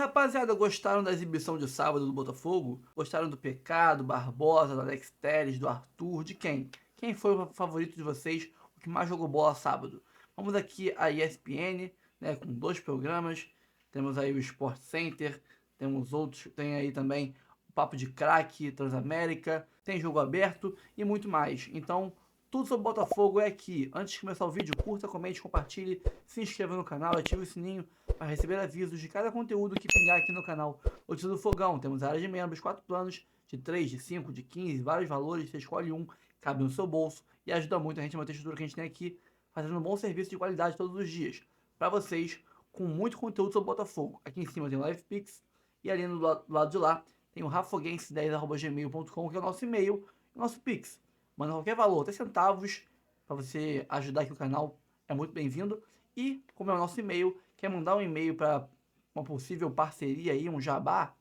rapaziada, gostaram da exibição de sábado do Botafogo? Gostaram do PK, do Barbosa, do Alex Telles, do Arthur? De quem? Quem foi o favorito de vocês, o que mais jogou bola sábado? Vamos aqui a ESPN, né, com 2 programas. Temos aí o Sport Center, temos outros, tem aí também o Papo de Craque, Transamérica, tem jogo aberto e muito mais. Então, tudo sobre Botafogo é aqui. Antes de começar o vídeo, curta, comente, compartilhe, se inscreva no canal, ative o sininho para receber avisos de cada conteúdo que pingar aqui no canal. Notícias do Fogão, temos área de membros, 4 planos, de 3, de 5, de 15, vários valores, você escolhe um, cabe no seu bolso e ajuda muito a gente a manter a estrutura que a gente tem aqui, fazendo um bom serviço de qualidade todos os dias, para vocês, com muito conteúdo sobre Botafogo. Aqui em cima tem o LivePix e ali do lado de lá tem o rafoguense10@gmail.com, que é o nosso e-mail e o nosso Pix. Manda qualquer valor, até centavos, para você ajudar aqui o canal, é muito bem-vindo. E, como é o nosso e-mail, quer mandar um e-mail para uma possível parceria aí, um jabá,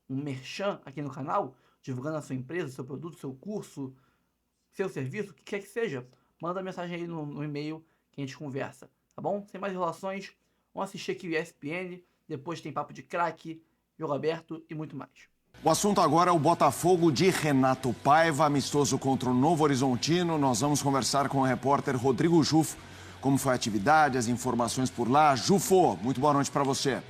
um merchan aqui no canal, divulgando a sua empresa, seu produto, seu curso, seu serviço, o que quer que seja, manda mensagem aí no e-mail que a gente conversa, tá bom? Sem mais enrolações, vamos assistir aqui o ESPN, depois tem Papo de Craque, jogo aberto e muito mais. O assunto agora é o Botafogo de Renato Paiva, amistoso contra o Novo Horizontino. Nós vamos conversar com o repórter Rodrigo Jufo. Como foi a atividade, as informações por lá. Jufo, muito boa noite para você.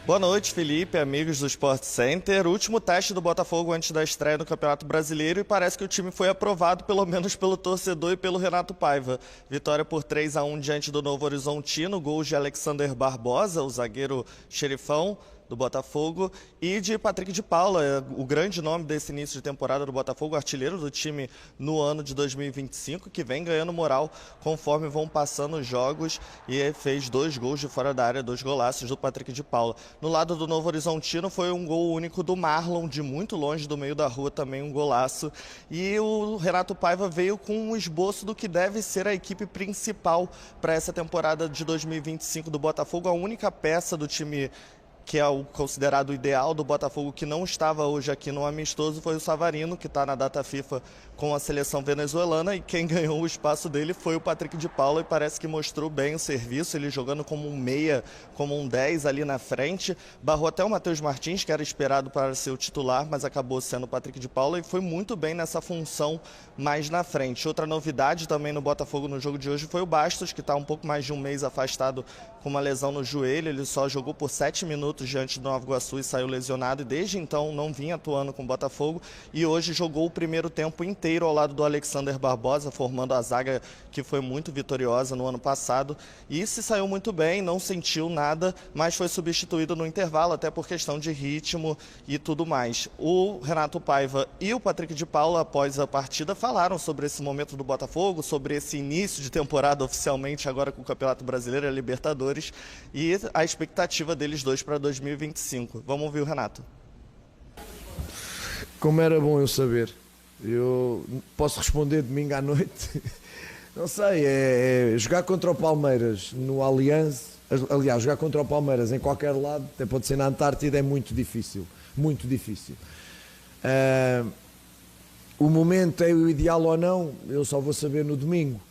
Boa noite, Felipe, amigos do Sport Center. O último teste do Botafogo antes da estreia no Campeonato Brasileiro e parece que o time foi aprovado, pelo menos pelo torcedor e pelo Renato Paiva. Vitória por 3-1 diante do Novo Horizontino, gols de Alexander Barbosa, o zagueiro xerifão do Botafogo, e de Patrick de Paula, o grande nome desse início de temporada do Botafogo, artilheiro do time no ano de 2025, que vem ganhando moral conforme vão passando os jogos, e fez 2 gols de fora da área, 2 golaços do Patrick de Paula. No lado do Novo Horizontino foi um gol único do Marlon, de muito longe do meio da rua, também um golaço, e o Renato Paiva veio com um esboço do que deve ser a equipe principal para essa temporada de 2025 do Botafogo, a única peça do time que é o considerado ideal do Botafogo, que não estava hoje aqui no amistoso, foi o Savarino, que está na data FIFA com a seleção venezuelana, e quem ganhou o espaço dele foi o Patrick de Paula, e parece que mostrou bem o serviço, ele jogando como um meia, como um 10 ali na frente, barrou até o Matheus Martins, que era esperado para ser o titular, mas acabou sendo o Patrick de Paula, e foi muito bem nessa função mais na frente. Outra novidade também no Botafogo no jogo de hoje foi o Bastos, que está um pouco mais de um mês afastado com uma lesão no joelho, ele só jogou por 7 minutos diante do Nova Iguaçu e saiu lesionado, e desde então não vinha atuando com o Botafogo, e hoje jogou o primeiro tempo inteiro ao lado do Alexander Barbosa, formando a zaga que foi muito vitoriosa no ano passado, e se saiu muito bem, não sentiu nada, mas foi substituído no intervalo, até por questão de ritmo e tudo mais. O Renato Paiva e o Patrick de Paula, após a partida, falaram sobre esse momento do Botafogo, sobre esse início de temporada oficialmente agora com o Campeonato Brasileiro e a Libertadores, e a expectativa deles dois para 2025. Vamos ouvir o Renato. Como era bom eu saber. Eu posso responder domingo à noite. Não sei, é jogar contra o Palmeiras no Allianz. Aliás, jogar contra o Palmeiras em qualquer lado, até pode ser na Antártida, é muito difícil. Muito difícil. O momento é o ideal ou não, eu só vou saber no domingo.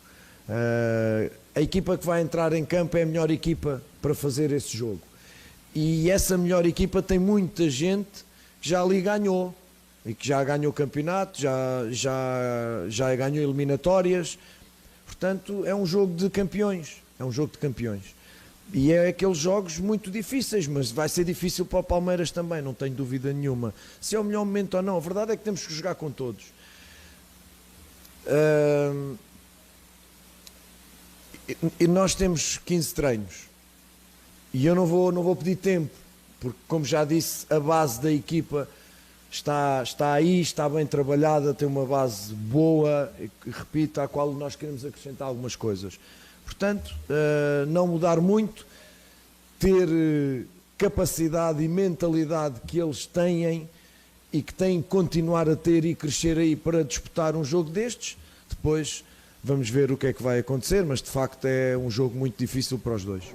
A equipa que vai entrar em campo é a melhor equipa para fazer esse jogo. E essa melhor equipa tem muita gente que já ali ganhou. E que já ganhou o campeonato, já ganhou eliminatórias. Portanto, é um jogo de campeões. É um jogo de campeões. E é aqueles jogos muito difíceis, mas vai ser difícil para o Palmeiras também, não tenho dúvida nenhuma. Se é o melhor momento ou não, a verdade é que temos que jogar com todos. E nós temos 15 treinos. E eu não vou pedir tempo, porque, como já disse, a base da equipa está aí, está bem trabalhada, tem uma base boa, repito, à qual nós queremos acrescentar algumas coisas. Portanto, não mudar muito, ter capacidade e mentalidade que eles têm e que têm que continuar a ter e crescer aí para disputar um jogo destes. Depois vamos ver o que é que vai acontecer, mas de facto é um jogo muito difícil para os dois.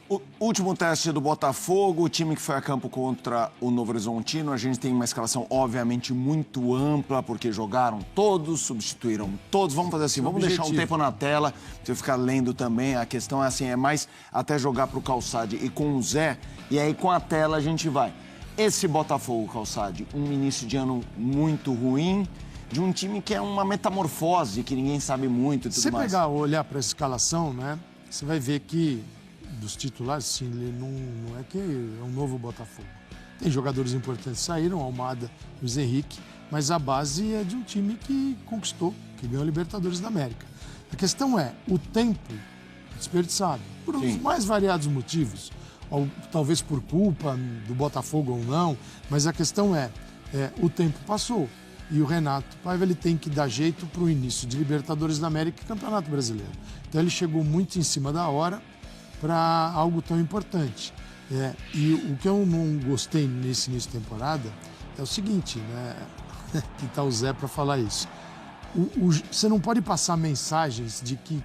O último teste do Botafogo, o time que foi a campo contra o Novo Horizontino. A gente tem uma escalação, obviamente, muito ampla, porque jogaram todos, substituíram todos. Vamos fazer assim, vamos deixar um tempo na tela, pra você ficar lendo também. A questão é assim, é mais até jogar pro Calçade e com o Zé, e aí com a tela a gente vai. Esse Botafogo, Calçade, um início de ano muito ruim, de um time que é uma metamorfose, que ninguém sabe muito e tudo mais. Se você olhar para a escalação, né, você vai ver que dos titulares, sim, ele não é que é um novo Botafogo. Tem jogadores importantes que saíram, Almada, Luiz Henrique, mas a base é de um time que conquistou, que ganhou a Libertadores da América. A questão é o tempo desperdiçado, por os mais variados motivos, ou talvez por culpa do Botafogo ou não, mas a questão é o tempo passou. E o Renato Paiva ele tem que dar jeito para o início de Libertadores da América e Campeonato Brasileiro. Então ele chegou muito em cima da hora para algo tão importante. E o que eu não gostei nesse início de temporada é o seguinte, né? Que tá o Zé para falar isso. Você não pode passar mensagens de que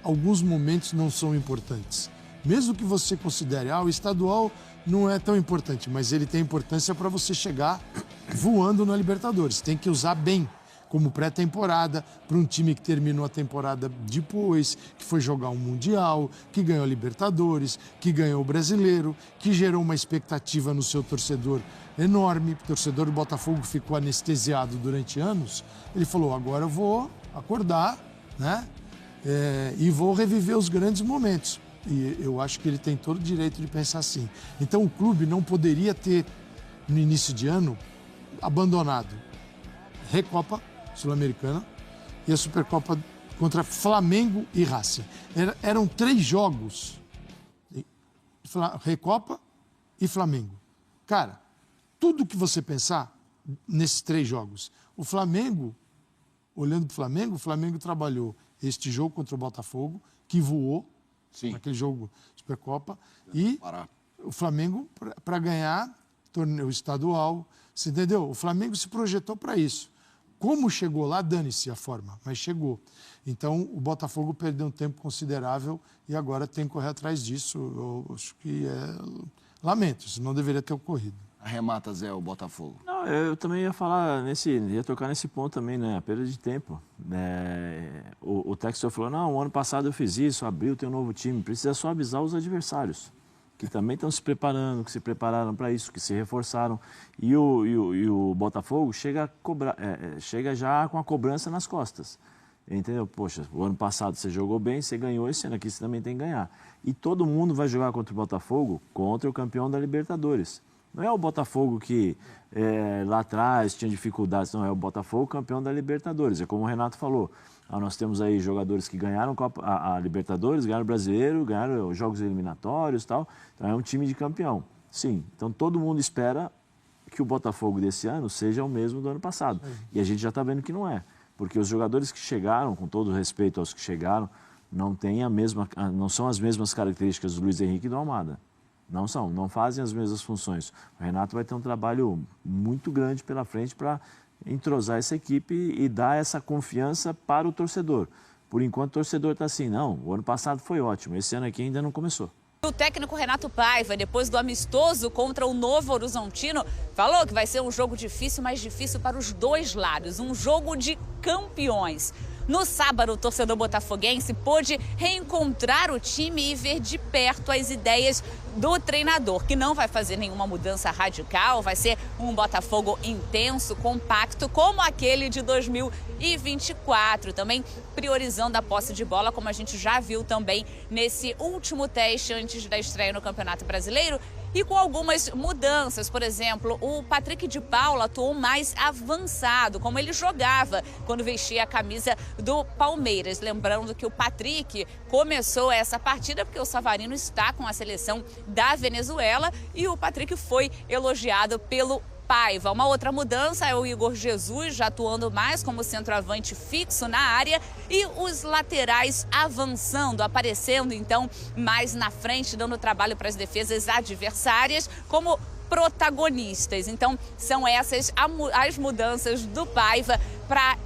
alguns momentos não são importantes. Mesmo que você considere, o estadual não é tão importante, mas ele tem importância para você chegar voando na Libertadores. Tem que usar bem como pré-temporada para um time que terminou a temporada depois, que foi jogar um Mundial, que ganhou a Libertadores, que ganhou o Brasileiro, que gerou uma expectativa no seu torcedor enorme. O torcedor do Botafogo ficou anestesiado durante anos. Ele falou, agora eu vou acordar, né? E vou reviver os grandes momentos. E eu acho que ele tem todo o direito de pensar assim. Então o clube não poderia ter, no início de ano, abandonado Recopa Sul-Americana e a Supercopa contra Flamengo e Racing. Eram 3 jogos, Recopa e Flamengo. Cara, tudo que você pensar nesses 3 jogos, o Flamengo, olhando para o Flamengo trabalhou este jogo contra o Botafogo, que voou, naquele jogo Supercopa, e o Flamengo para ganhar torneio estadual, você entendeu? O Flamengo se projetou para isso. Como chegou lá, dane-se a forma, mas chegou. Então, o Botafogo perdeu um tempo considerável e agora tem que correr atrás disso. Eu acho que lamento, isso não deveria ter ocorrido. Arremata, Zé, o Botafogo. Não, eu também ia falar ia tocar nesse ponto também, né? A perda de tempo. O Textor falou, não, o ano passado eu fiz isso, abril tem um novo time, precisa só avisar os adversários, que também estão se preparando, que se prepararam para isso, que se reforçaram. E o Botafogo chega já com a cobrança nas costas. Entendeu? Poxa, o ano passado você jogou bem, você ganhou, esse ano aqui você também tem que ganhar. E todo mundo vai jogar contra o Botafogo, contra o campeão da Libertadores. Não é o Botafogo que lá atrás tinha dificuldades, não, é o Botafogo campeão da Libertadores. É como o Renato falou, nós temos aí jogadores que ganharam a Libertadores, ganharam o Brasileiro, ganharam os jogos eliminatórios e tal. Então é um time de campeão. Sim, então todo mundo espera que o Botafogo desse ano seja o mesmo do ano passado. E a gente já está vendo que não é. Porque os jogadores que chegaram, com todo respeito aos que chegaram, não são as mesmas características do Luiz Henrique e do Almada. Não fazem as mesmas funções. O Renato vai ter um trabalho muito grande pela frente para entrosar essa equipe e dar essa confiança para o torcedor. Por enquanto o torcedor está assim, não, o ano passado foi ótimo, esse ano aqui ainda não começou. O técnico Renato Paiva, depois do amistoso contra o Novo Horizontino, falou que vai ser um jogo difícil, mas difícil para os dois lados, um jogo de campeões. No sábado, o torcedor botafoguense pôde reencontrar o time e ver de perto as ideias do treinador, que não vai fazer nenhuma mudança radical, vai ser um Botafogo intenso, compacto, como aquele de 2024, também priorizando a posse de bola, como a gente já viu também nesse último teste antes da estreia no Campeonato Brasileiro, e com algumas mudanças. Por exemplo, o Patrick de Paula atuou mais avançado, como ele jogava quando vestia a camisa do Palmeiras. Lembrando que o Patrick começou essa partida porque o Savarino está com a seleção da Venezuela e o Patrick foi elogiado pelo Paiva. Uma outra mudança é o Igor Jesus, já atuando mais como centroavante fixo na área, e os laterais avançando, aparecendo então mais na frente, dando trabalho para as defesas adversárias como protagonistas. Então são essas as mudanças do Paiva para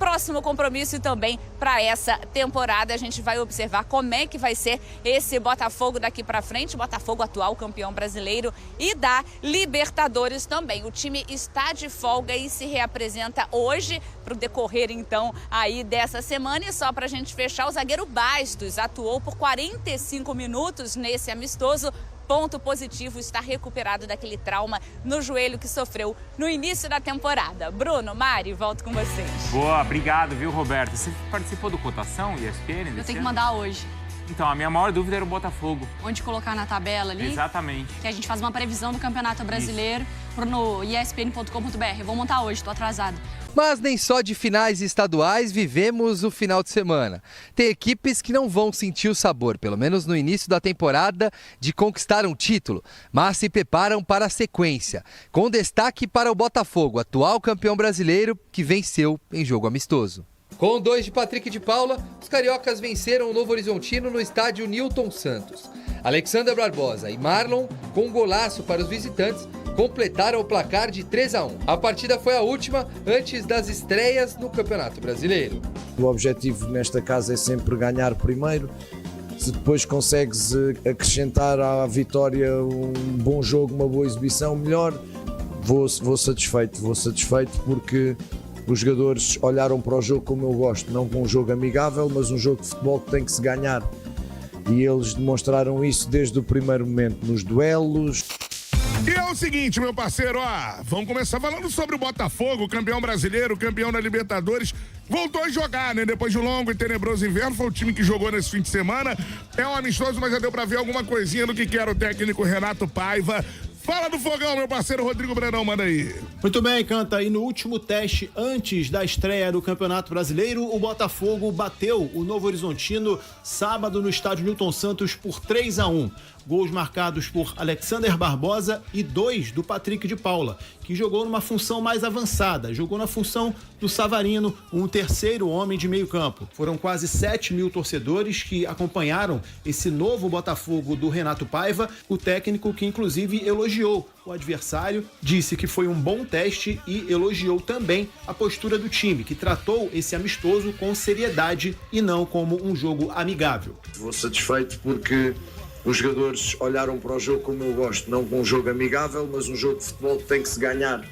próximo compromisso e também para essa temporada. A gente vai observar como é que vai ser esse Botafogo daqui para frente. Botafogo, atual campeão brasileiro e da Libertadores também. O time está de folga e se reapresenta hoje para o decorrer, então, aí dessa semana. E só para a gente fechar, o zagueiro Bastos atuou por 45 minutos nesse amistoso. Ponto positivo, está recuperado daquele trauma no joelho que sofreu no início da temporada. Bruno, Mari, volto com vocês. Boa, obrigado, viu, Roberto? Você participou do Cotação ESPN? Eu tenho que mandar hoje. Então, a minha maior dúvida era o Botafogo. Onde colocar na tabela ali. Exatamente. Que a gente faz uma previsão do Campeonato Brasileiro no espn.com.br. Eu vou montar hoje, estou atrasado. Mas nem só de finais estaduais vivemos o final de semana. Tem equipes que não vão sentir o sabor, pelo menos no início da temporada, de conquistar um título, mas se preparam para a sequência, com destaque para o Botafogo, atual campeão brasileiro, que venceu em jogo amistoso. Com 2 de Patrick de Paula, os cariocas venceram o Novo Horizontino no estádio Newton Santos. Alexander Barbosa e Marlon, com um golaço para os visitantes, completaram o placar de 3-1. A partida foi a última antes das estreias no Campeonato Brasileiro. O objetivo nesta casa é sempre ganhar primeiro. Se depois consegues acrescentar à vitória um bom jogo, uma boa exibição, melhor. Vou satisfeito porque os jogadores olharam para o jogo como eu gosto, não com um jogo amigável, mas um jogo de futebol que tem que se ganhar. E eles demonstraram isso desde o primeiro momento, nos duelos. E é o seguinte, meu parceiro, vamos começar falando sobre o Botafogo, campeão brasileiro, campeão da Libertadores. Voltou a jogar, né? Depois de um longo e tenebroso inverno, foi o time que jogou nesse fim de semana. É um amistoso, mas já deu pra ver alguma coisinha do que era o técnico Renato Paiva. Fala do Fogão, meu parceiro Rodrigo Brandão, manda aí. Muito bem, Canta. E no último teste, antes da estreia do Campeonato Brasileiro, o Botafogo bateu o Novo Horizontino sábado no estádio Newton Santos por 3-1. Gols marcados por Alexander Barbosa e 2 do Patrick de Paula, que jogou numa função mais avançada, jogou na função do Savarino, um terceiro homem de meio campo. Foram quase 7 mil torcedores que acompanharam esse novo Botafogo do Renato Paiva, o técnico que inclusive elogiou o adversário, disse que foi um bom teste e elogiou também a postura do time, que tratou esse amistoso com seriedade e não como um jogo amigável. Vou satisfeito porque os jogadores olharam para o jogo como eu gosto, não com um jogo amigável, mas um jogo de futebol que tem que se ganhar.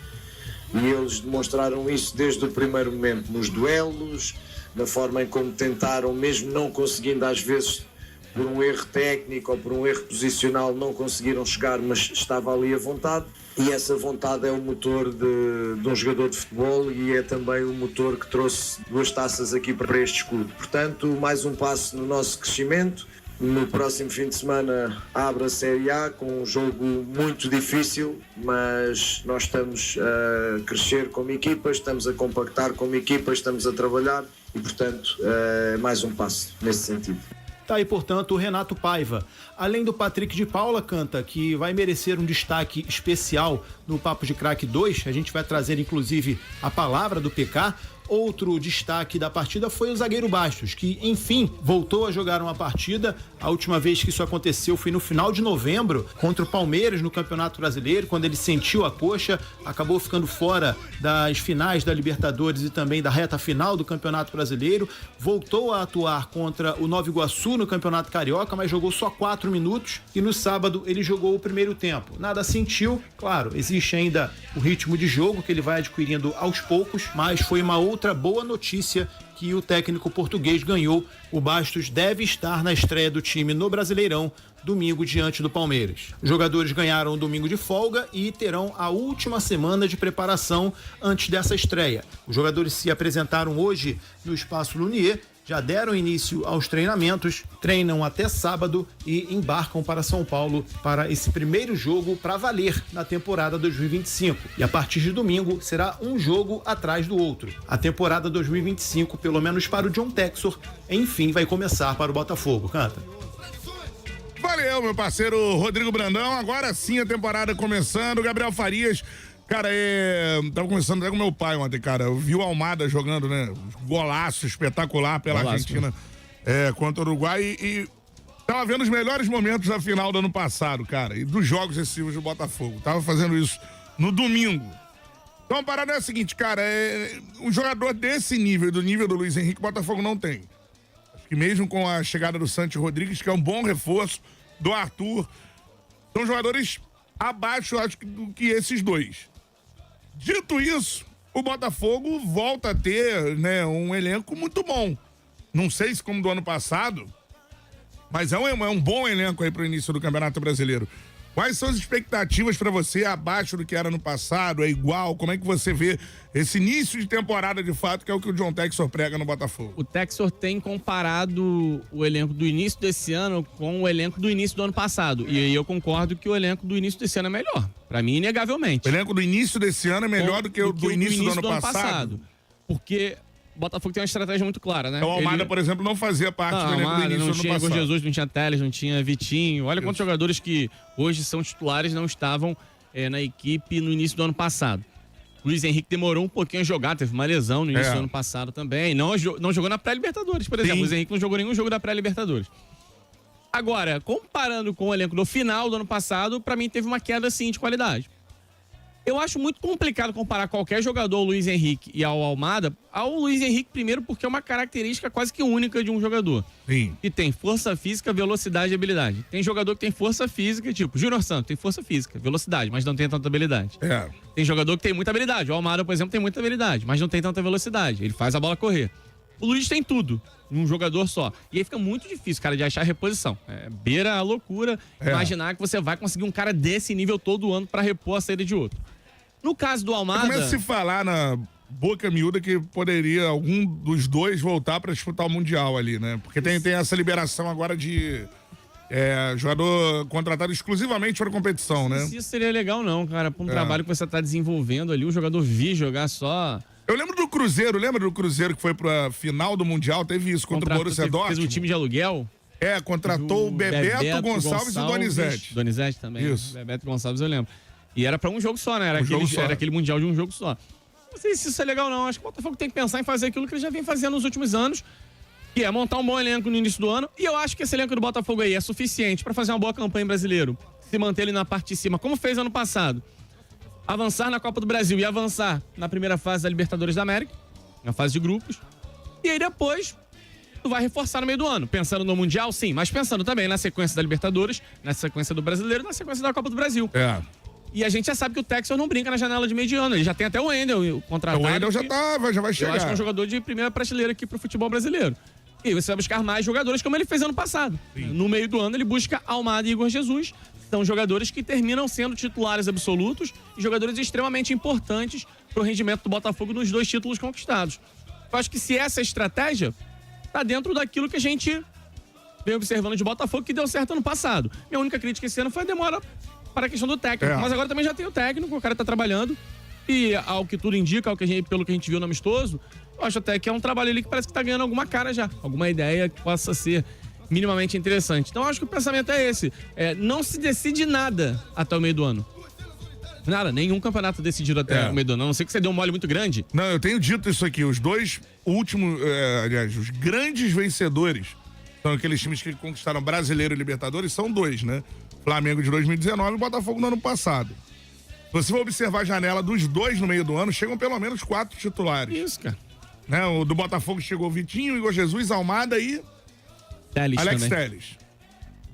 E eles demonstraram isso desde o primeiro momento, nos duelos, na forma em como tentaram, mesmo não conseguindo às vezes, por um erro técnico ou por um erro posicional, não conseguiram chegar, mas estava ali a vontade. E essa vontade é o motor de um jogador de futebol e é também o motor que trouxe 2 taças aqui para este escudo. Portanto, mais um passo no nosso crescimento. No próximo fim de semana abre a Série A com um jogo muito difícil, mas nós estamos a crescer como equipa, estamos a compactar como equipa, estamos a trabalhar e, portanto, é mais um passo nesse sentido. Tá aí, portanto, o Renato Paiva. Além do Patrick de Paula, Canta, que vai merecer um destaque especial no Papo de Craque 2, a gente vai trazer, inclusive, a palavra do PK. Outro destaque da partida foi o zagueiro Bastos, que, enfim, voltou a jogar uma partida. A última vez que isso aconteceu foi no final de novembro, contra o Palmeiras no Campeonato Brasileiro, quando ele sentiu a coxa, acabou ficando fora das finais da Libertadores e também da reta final do Campeonato Brasileiro. Voltou a atuar contra o Nova Iguaçu no Campeonato Carioca, mas jogou só 4 minutos e no sábado ele jogou o primeiro tempo. Nada sentiu, claro, existe ainda o ritmo de jogo que ele vai adquirindo aos poucos, mas foi uma outra boa notícia que o técnico português ganhou. O Bastos deve estar na estreia do time no Brasileirão, domingo, diante do Palmeiras. Os jogadores ganharam um domingo de folga e terão a última semana de preparação antes dessa estreia. Os jogadores se apresentaram hoje no Espaço Lunier, já deram início aos treinamentos, treinam até sábado e embarcam para São Paulo para esse primeiro jogo para valer na temporada 2025. E a partir de domingo será um jogo atrás do outro. A temporada 2025, pelo menos para o John Textor, enfim vai começar para o Botafogo. Canta. Valeu, meu parceiro Rodrigo Brandão. Agora sim a temporada começando. Gabriel Farias. Cara, tava conversando até com meu pai ontem, cara. Eu vi o Almada jogando, né? Golaço espetacular pela Argentina contra o Uruguai e tava vendo os melhores momentos da final do ano passado, cara, e dos jogos decisivos do Botafogo. Tava fazendo isso no domingo. Então a parada é a seguinte, cara, um jogador desse nível, do nível do Luiz Henrique, o Botafogo não tem. Acho que mesmo com a chegada do Santi Rodrigues, que é um bom reforço, do Arthur, são jogadores abaixo, acho, do que esses dois. Dito isso, o Botafogo volta a ter, né, um elenco muito bom. Não sei se como do ano passado, mas é um bom elenco aí pro início do Campeonato Brasileiro. Quais são as expectativas para você abaixo do que era no passado? É igual? Como é que você vê esse início de temporada de fato, que é o que o John Textor prega no Botafogo? O Textor tem comparado o elenco do início desse ano com o elenco do início do ano passado. E aí eu concordo que o elenco do início desse ano é melhor. Para mim, inegavelmente. O elenco do início desse ano é melhor do que o do início do ano passado? Porque o Botafogo tem uma estratégia muito clara, né? O Almada, por exemplo, não fazia parte do elenco do início do ano passado. Não tinha Jesus, não tinha Teles, não tinha Vitinho. Olha quantos jogadores que hoje são titulares não estavam na equipe no início do ano passado. Luiz Henrique demorou um pouquinho a jogar, teve uma lesão no início do ano passado também. Não jogou na pré-Libertadores, por exemplo. Luiz Henrique não jogou nenhum jogo da pré-Libertadores. Agora, comparando com o elenco do final do ano passado, pra mim teve uma queda, sim, de qualidade. Eu acho muito complicado comparar qualquer jogador ao Luiz Henrique e ao Almada ao Luiz Henrique, primeiro, porque é uma característica quase que única de um jogador. Sim. Que tem força física, velocidade e habilidade. Tem jogador que tem força física, tipo Júnior Santos, tem força física, velocidade, mas não tem tanta habilidade. Tem jogador que tem muita habilidade. O Almada, por exemplo, tem muita habilidade, mas não tem tanta velocidade. Ele faz a bola correr. O Luiz tem tudo, num jogador só. E aí fica muito difícil, cara, de achar reposição. Beira a loucura imaginar que você vai conseguir um cara desse nível todo ano pra repor a saída de outro. No caso do Almada... Começa a se falar na boca miúda que poderia algum dos dois voltar pra disputar o Mundial ali, né? Porque tem essa liberação agora de jogador contratado exclusivamente para competição, né? Isso seria legal não, cara. Pra um trabalho que você tá desenvolvendo ali, o jogador vir jogar só... Eu lembro do Cruzeiro, lembra do Cruzeiro que foi pra final do Mundial? Teve isso contra o Borussia Dortmund. Fez um time de aluguel? Contratou o Bebeto Gonçalves e o Donizete. Donizete também. Isso. Bebeto Gonçalves eu lembro. E era pra um jogo só, né? Era aquele Mundial de um jogo só. Não sei se isso é legal não. Acho que o Botafogo tem que pensar em fazer aquilo que ele já vem fazendo nos últimos anos, que é montar um bom elenco no início do ano. E eu acho que esse elenco do Botafogo aí é suficiente pra fazer uma boa campanha em brasileiro. Se manter ele na parte de cima, como fez ano passado. Avançar na Copa do Brasil e avançar na primeira fase da Libertadores da América, na fase de grupos. E aí depois, tu vai reforçar no meio do ano. Pensando no Mundial, sim, mas pensando também na sequência da Libertadores, na sequência do Brasileiro, na sequência da Copa do Brasil. E a gente já sabe que o Textor não brinca na janela de meio de ano. Ele já tem até o Wendel contratado. O Wendel já vai chegar. Eu acho que é um jogador de primeira prateleira aqui pro futebol brasileiro. E você vai buscar mais jogadores como ele fez ano passado. Sim. No meio do ano ele busca Almada e Igor Jesus. São jogadores que terminam sendo titulares absolutos e jogadores extremamente importantes pro rendimento do Botafogo nos 2 títulos conquistados. Eu acho que se essa é a estratégia, tá dentro daquilo que a gente vem observando de Botafogo, que deu certo ano passado. Minha única crítica esse ano foi a demora para a questão do técnico. Mas agora também já tem o técnico, o cara tá trabalhando. E ao que tudo indica, pelo que a gente viu no amistoso, eu acho até que é um trabalho ali que parece que tá ganhando alguma cara já. Alguma ideia que possa ser minimamente interessante. Então eu acho que o pensamento é esse. Não se decide nada até o meio do ano. Nada, nenhum campeonato decidido até o meio do ano. A não ser que você deu um mole muito grande. Não, eu tenho dito isso aqui. Os 2 últimos, aliás, os grandes vencedores são aqueles times que conquistaram Brasileiro e Libertadores, são 2, né? Flamengo de 2019 e Botafogo no ano passado. Se você for observar a janela dos 2 no meio do ano, chegam pelo menos 4 titulares. Isso, cara. Né? O do Botafogo chegou Vitinho, Igor Jesus, Almada e Alex Teles.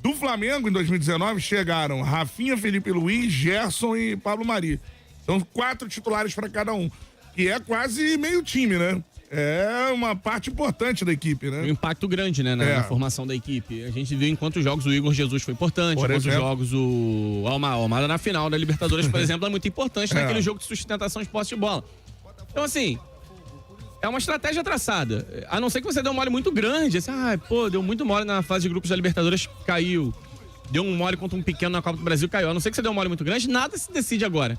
Do Flamengo, em 2019, chegaram Rafinha, Felipe Luiz, Gerson e Pablo Mari. São 4 titulares para cada um. Que é quase meio time, né? É uma parte importante da equipe, né? Um impacto grande, né, na formação da equipe. A gente viu em quantos jogos o Igor Jesus foi importante, em quantos jogos o Almada na final da Libertadores, por exemplo, é muito importante naquele jogo de sustentação de posse de bola. Então, assim, é uma estratégia traçada. A não ser que você dê um mole muito grande, assim, deu muito mole na fase de grupos da Libertadores, caiu. Deu um mole contra um pequeno na Copa do Brasil, caiu. A não ser que você dê um mole muito grande, nada se decide agora.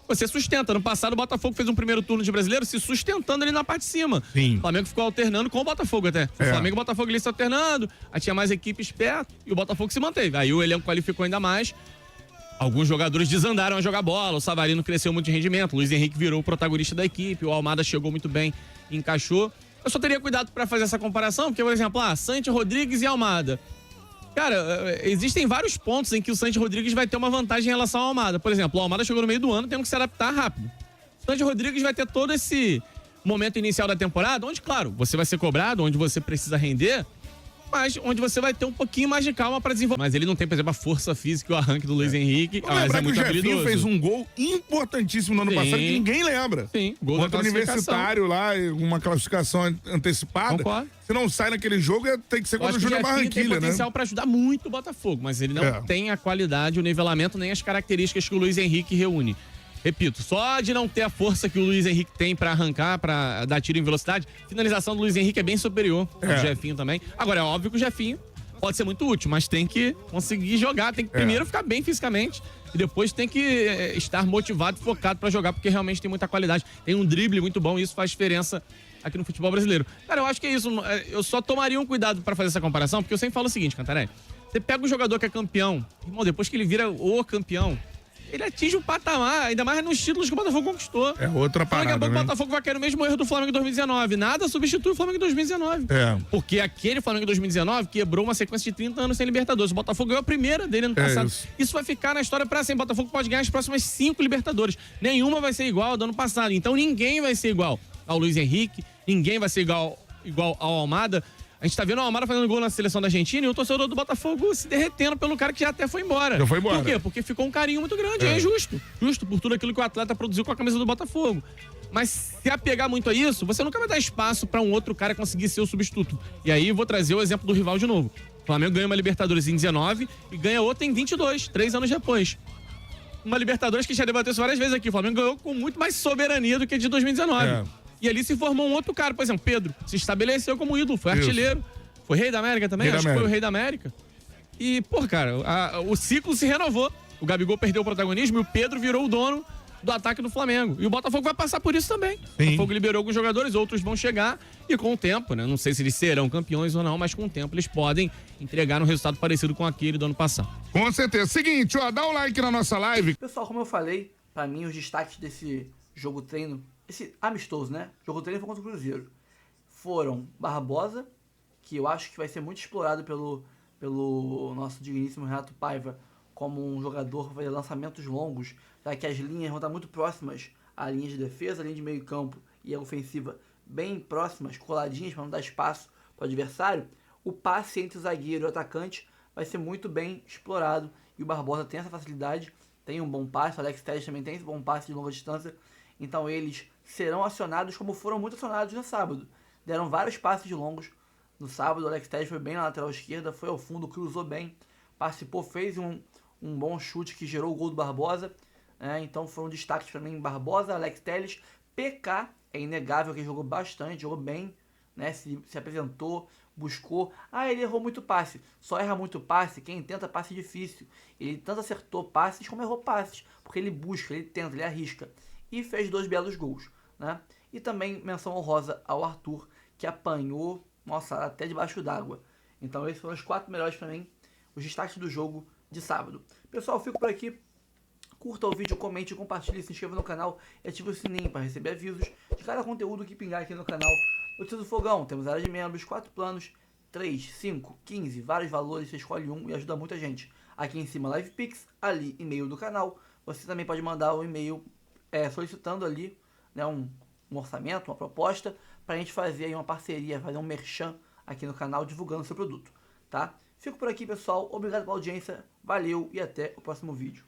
Você sustenta. No passado, o Botafogo fez um primeiro turno de brasileiro se sustentando ali na parte de cima. Sim. O Flamengo ficou alternando com o Botafogo até. O Flamengo e o Botafogo ali se alternando, aí tinha mais equipes perto e o Botafogo se manteve. Aí o elenco qualificou ainda mais. Alguns jogadores desandaram a jogar bola, o Savarino cresceu muito de rendimento, o Luiz Henrique virou o protagonista da equipe, o Almada chegou muito bem, encaixou. Eu só teria cuidado pra fazer essa comparação, porque, por exemplo, Santi Rodrigues e Almada. Cara, existem vários pontos em que o Santi Rodrigues vai ter uma vantagem em relação ao Almada. Por exemplo, o Almada chegou no meio do ano, tendo que se adaptar rápido. Sandy Rodrigues vai ter todo esse momento inicial da temporada, onde, claro, você vai ser cobrado, onde você precisa render, mas onde você vai ter um pouquinho mais de calma para desenvolver. Mas ele não tem, por exemplo, a força física e o arranque do Luiz Henrique. Mas é que muito o Jefinho habilidoso. fez um gol importantíssimo no ano passado que ninguém lembra. Sim, gol contra da o Universitário lá, uma classificação antecipada. Concordo. Se não sai naquele jogo, tem que ser contra o Júnior Barranquilla, tem né? potencial para ajudar muito o Botafogo, mas ele não tem a qualidade, o nivelamento, nem as características que o Luiz Henrique reúne. Repito, só de não ter a força que o Luiz Henrique tem pra arrancar, pra dar tiro em velocidade, finalização do Luiz Henrique é bem superior ao do Jefinho também. Agora, é óbvio que o Jefinho pode ser muito útil, mas tem que conseguir jogar, tem que primeiro ficar bem fisicamente e depois tem que estar motivado e focado pra jogar, porque realmente tem muita qualidade. Tem um drible muito bom e isso faz diferença aqui no futebol brasileiro. Cara, eu acho que é isso. Eu só tomaria um cuidado pra fazer essa comparação, porque eu sempre falo o seguinte, Cantaré. Você pega um jogador que é campeão, irmão, depois que ele vira o campeão, ele atinge um patamar, ainda mais nos títulos que o Botafogo conquistou. É outra parada, daqui a pouco né? o Botafogo vai cair no mesmo erro do Flamengo em 2019. Nada substitui o Flamengo em 2019. Porque aquele Flamengo em 2019 quebrou uma sequência de 30 anos sem Libertadores. O Botafogo ganhou a primeira dele ano passado. Isso vai ficar na história pra sempre. O Botafogo pode ganhar as próximas 5 Libertadores. Nenhuma vai ser igual ao do ano passado. Então ninguém vai ser igual ao Luiz Henrique, ninguém vai ser igual ao Almada. A gente tá vendo o Almada fazendo gol na seleção da Argentina e o torcedor do Botafogo se derretendo pelo cara que já até foi embora. Já foi embora. Por quê? Porque ficou um carinho muito grande. É justo. Justo por tudo aquilo que o atleta produziu com a camisa do Botafogo. Mas se apegar muito a isso, você nunca vai dar espaço pra um outro cara conseguir ser o substituto. E aí eu vou trazer o exemplo do rival de novo. O Flamengo ganha uma Libertadores em 19 e ganha outra em 22, 3 anos depois. Uma Libertadores que já debateu isso várias vezes aqui. O Flamengo ganhou com muito mais soberania do que a de 2019. E ali se formou um outro cara, por exemplo, Pedro, se estabeleceu como ídolo, foi artilheiro. Foi rei da América também? Acho que foi o rei da América. E, pô, cara, o ciclo se renovou. O Gabigol perdeu o protagonismo e o Pedro virou o dono do ataque do Flamengo. E o Botafogo vai passar por isso também. O Botafogo liberou alguns jogadores, outros vão chegar e com o tempo, né? Não sei se eles serão campeões ou não, mas com o tempo eles podem entregar um resultado parecido com aquele do ano passado. Com certeza. Seguinte, ó, dá o like na nossa live. Pessoal, como eu falei, pra mim os destaques desse jogo treino, esse amistoso, né? Jogo treino foi contra o Cruzeiro. Foram Barbosa, que eu acho que vai ser muito explorado pelo nosso digníssimo Renato Paiva como um jogador que vai ter lançamentos longos, já que as linhas vão estar muito próximas à linha de defesa, à linha de meio campo e a ofensiva bem próximas, coladinhas para não dar espaço para o adversário. O passe entre o zagueiro e o atacante vai ser muito bem explorado e o Barbosa tem essa facilidade, tem um bom passe, o Alex Telles também tem esse bom passe de longa distância, então eles serão acionados como foram muito acionados no sábado. Deram vários passes longos no sábado, o Alex Telles foi bem na lateral esquerda, foi ao fundo, cruzou bem, participou, fez um bom chute que gerou o gol do Barbosa. Então foram destaques para mim, Barbosa, Alex Telles, PK, é inegável que ele jogou bastante, jogou bem, né? Se apresentou, buscou. Ele errou muito passe. Só erra muito passe quem tenta passe difícil. Ele tanto acertou passes como errou passes, porque ele busca, ele tenta, ele arrisca. E fez 2 belos gols, né? E também menção honrosa ao Arthur, que apanhou, nossa, até debaixo d'água. Então esses foram os 4 melhores para mim, os destaques do jogo de sábado. Pessoal, eu fico por aqui. Curta o vídeo, comente, compartilhe, se inscreva no canal e ative o sininho para receber avisos de cada conteúdo que pingar aqui no canal. Notícias do Fogão, temos área de membros, 4 planos, 3, 5, 15, vários valores, você escolhe um e ajuda muita gente. Aqui em cima, LivePix, ali, e-mail do canal. Você também pode mandar um e-mail solicitando ali, né, um orçamento, uma proposta, para a gente fazer aí uma parceria, fazer um merchan aqui no canal divulgando o seu produto, tá? Fico por aqui, pessoal. Obrigado pela audiência, valeu e até o próximo vídeo.